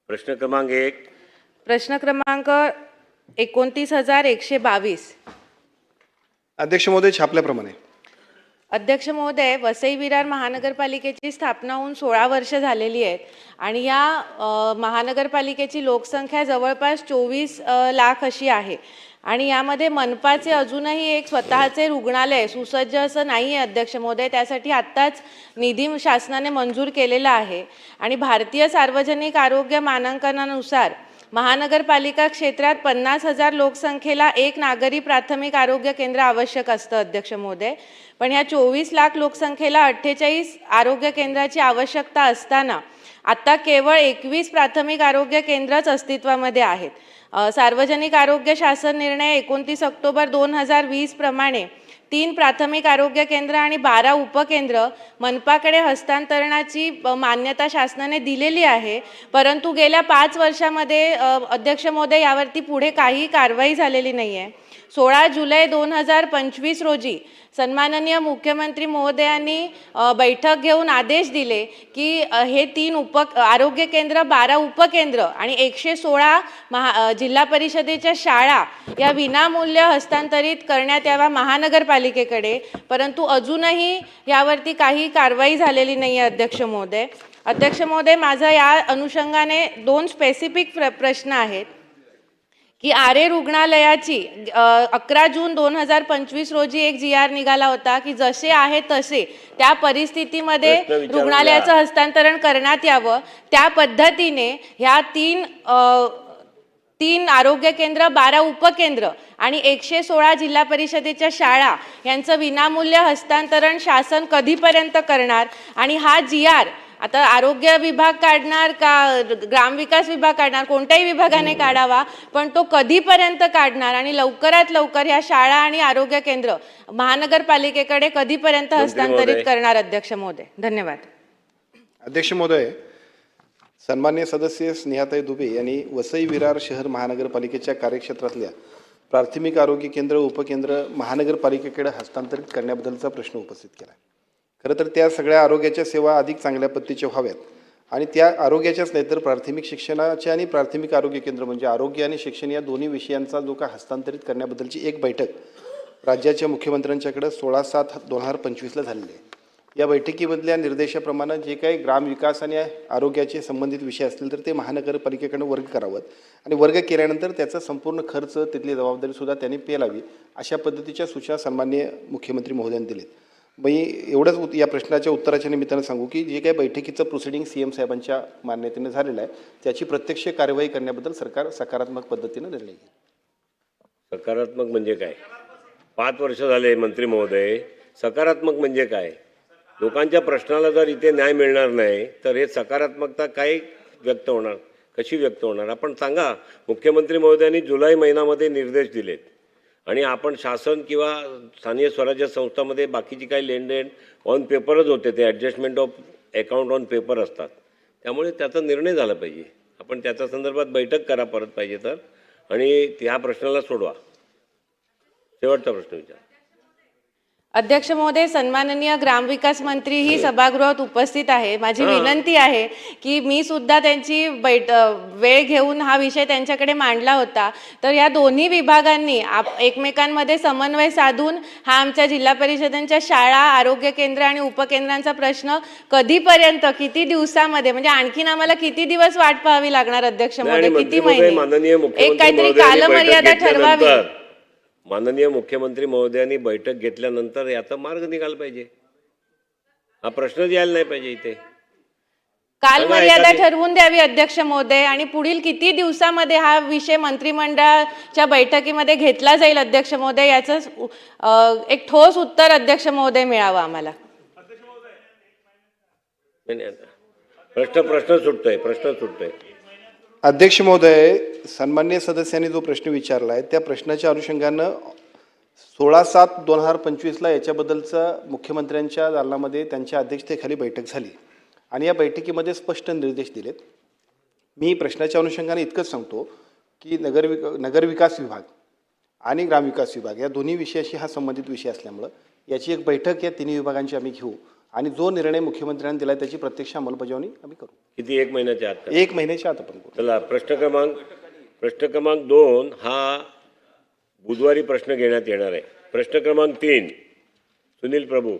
प्रश्न क्रमांक 1. प्रश्न क्रमांक 29,122. अध्यक्ष महोदय, छापल्याप्रमाणे अध्यक्ष महोदय, वसई विरार महानगरपालिकेची स्थापना होऊन 16 वर्ष झालेली आहेत आणि या महानगरपालिकेची लोकसंख्या जवळपास 24 लाख अशी आहे आणि यामध्ये मनपाचे अजूनही एक स्वतःचे रुग्णालय सुसज्ज असं नाही आहे अध्यक्ष महोदय. त्यासाठी आत्ताच निधी शासनाने मंजूर केलेला आहे आणि भारतीय सार्वजनिक आरोग्य मानांकनानुसार महानगरपालिका क्षेत्रात 50,000 लोकसंख्येला एक नागरी प्राथमिक आरोग्य केंद्र आवश्यक असतं अध्यक्ष महोदय. पण ह्या 24 लाख लोकसंख्येला 48 आरोग्य केंद्राची आवश्यकता असताना आता केवळ 21 प्राथमिक आरोग्य केंद्रच अस्तित्वामध्ये आहेत. सार्वजनिक आरोग्य शासन निर्णय 29 ऑक्टोबर 2020 प्रमाणे 3 प्राथमिक आरोग्य केंद्र आणि 12 उपकेंद्र मनपाकडे हस्तांतरणाची मान्यता शासनाने दिलेली आहे. परंतु गेल्या 5 वर्षामध्ये अध्यक्ष महोदय यावरती पुढे काही कारवाई झालेली नाही आहे. 16 जुलै 2025 रोजी सन्माननीय मुख्यमंत्री महोदयांनी बैठक घेऊन आदेश दिले की हे 3 आरोग्य केंद्र, 12 उपकेंद्र आणि 116 जिल्हा परिषदेच्या शाळा या विनामूल्य हस्तांतरित करण्यात यावा महानगरपालिकेकडे. परंतु अजूनही यावरती काही कारवाई झालेली नाही आहे अध्यक्ष महोदय. अध्यक्ष महोदय, माझा या अनुषंगाने 2 स्पेसिफिक प्रश्न आहेत की आरे रुग्णालयाची 11 जून 2025 रोजी एक GR निघाला होता की जसे आहे तसे त्या परिस्थितीमध्ये रुग्णालयाचं हस्तांतरण करण्यात यावं. त्या पद्धतीने ह्या 3 आरोग्य केंद्र, 12 उपकेंद्र आणि 116 जिल्हा परिषदेच्या शाळा यांचं विनामूल्य हस्तांतरण शासन कधीपर्यंत करणार आणि हा GR आता आरोग्य विभाग काढणार का ग्रामविकास विभाग काढणार, कोणत्याही विभागाने काढावा, पण तो कधीपर्यंत काढणार आणि लवकरात लवकर ह्या शाळा आणि आरोग्य केंद्र महानगरपालिकेकडे कधीपर्यंत हस्तांतरित करणार अध्यक्ष महोदय? धन्यवाद. अध्यक्ष महोदय, सन्मान्य सदस्य स्नेहाताई दुबे यांनी वसई विरार शहर महानगरपालिकेच्या कार्यक्षेत्रातल्या प्राथमिक आरोग्य केंद्र, उपकेंद्र महानगरपालिकेकडे हस्तांतरित करण्याबद्दलचा प्रश्न उपस्थित केला. खरं तर त्या सगळ्या आरोग्याच्या सेवा अधिक चांगल्या पद्धतीच्या व्हाव्यात आणि त्या आरोग्याच्याच नाही तर प्राथमिक शिक्षणाचे आणि प्राथमिक आरोग्य केंद्र म्हणजे आरोग्य आणि शिक्षण या दोन्ही विषयांचा जो का हस्तांतरित करण्याबद्दलची एक बैठक राज्याच्या मुख्यमंत्र्यांच्याकडे 16/7/2025 झालेली आहे. या बैठकीमधल्या निर्देशाप्रमाणे जे काही ग्रामविकास आणि आरोग्याचे संबंधित विषय असतील तर ते महानगरपालिकेकडे वर्ग करावं आणि वर्ग केल्यानंतर त्याचा संपूर्ण खर्च, तिथली जबाबदारीसुद्धा त्यांनी पेलावी अशा पद्धतीच्या सूचना सन्माननीय मुख्यमंत्री महोदयांनी दिलीत. मी एवढंच या प्रश्नाच्या उत्तराच्या निमित्तानं सांगू की जे काही बैठकीचं प्रोसिडिंग CM साहेबांच्या मान्यतेने झालेलं आहे त्याची प्रत्यक्ष कार्यवाही करण्याबद्दल सरकार सकारात्मक पद्धतीनं निर्णय घेईल. सकारात्मक म्हणजे काय? 5 वर्ष झाले मंत्री महोदय. सकारात्मक म्हणजे काय? लोकांच्या प्रश्नाला जर इथे न्याय मिळणार नाही तर हे सकारात्मकता काय व्यक्त होणार, कशी व्यक्त होणार? आपण सांगा. मुख्यमंत्री महोदयांनी जुलै महिन्यामध्ये निर्देश दिलेत आणि आपण शासन किंवा स्थानिक स्वराज्य संस्थांमध्ये बाकीची काही लेनदेन ऑन पेपरच होते, ते adjustment of account on paper असतात. त्यामुळे त्याचा निर्णय झाला पाहिजे. आपण त्याच्या संदर्भात बैठक करा परत पाहिजे तर आणि त्या प्रश्नाला सोडवा. शेवटचा प्रश्न विचार. अध्यक्ष महोदय, सन्माननीय ग्रामविकास मंत्री ही सभागृहात उपस्थित आहे. माझी विनंती आहे की मी सुद्धा त्यांची वेळ घेऊन हा विषय त्यांच्याकडे मांडला होता. तर या दोन्ही विभागांनी एकमेकांमध्ये समन्वय साधून हा आमच्या जिल्हा परिषदांच्या शाळा, आरोग्य केंद्र आणि उपकेंद्रांचा प्रश्न कधीपर्यंत, किती दिवसामध्ये, म्हणजे आणखीन आम्हाला किती दिवस वाट पाहावी लागणार अध्यक्ष महोदय? किती महिने? एक काहीतरी कालमर्यादा ठरवावी. माननीय मुख्यमंत्री महोदयांनी बैठक घेतल्यानंतर याचा मार्ग निघाला पाहिजे. हा प्रश्नच यायला नाही पाहिजे इथे. कालमर्यादा ठरवून द्यावी अध्यक्ष महोदय आणि पुढील किती दिवसामध्ये हा विषय मंत्रिमंडळाच्या बैठकीमध्ये घेतला जाईल अध्यक्ष महोदय, याचं एक ठोस उत्तर अध्यक्ष महोदय मिळावं आम्हाला. प्रश्न सुटतोय. अध्यक्ष महोदय, सन्मान्य सदस्यांनी जो प्रश्न विचारला आहे त्या प्रश्नाच्या अनुषंगानं 16/7/2025 याच्याबद्दलचा मुख्यमंत्र्यांच्या दालनामध्ये त्यांच्या अध्यक्षतेखाली बैठक झाली आणि या बैठकीमध्ये स्पष्ट निर्देश दिलेत. मी प्रश्नाच्या अनुषंगाने इतकंच सांगतो की नगरविकास विभाग आणि ग्रामविकास विभाग या दोन्ही विषयाशी हा संबंधित विषय असल्यामुळं याची एक बैठक या तिन्ही विभागांची आम्ही घेऊ आणि जो निर्णय मुख्यमंत्र्यांनी दिला त्याची प्रत्यक्ष अंमलबजावणी आम्ही करू. किती 1 महिन्याच्या आत? 1 महिन्याच्या आत आपण करू. चला प्रश्न क्रमांक 2 हा बुधवारी प्रश्न घेण्यात येणार आहे. प्रश्न क्रमांक 3 सुनील प्रभू.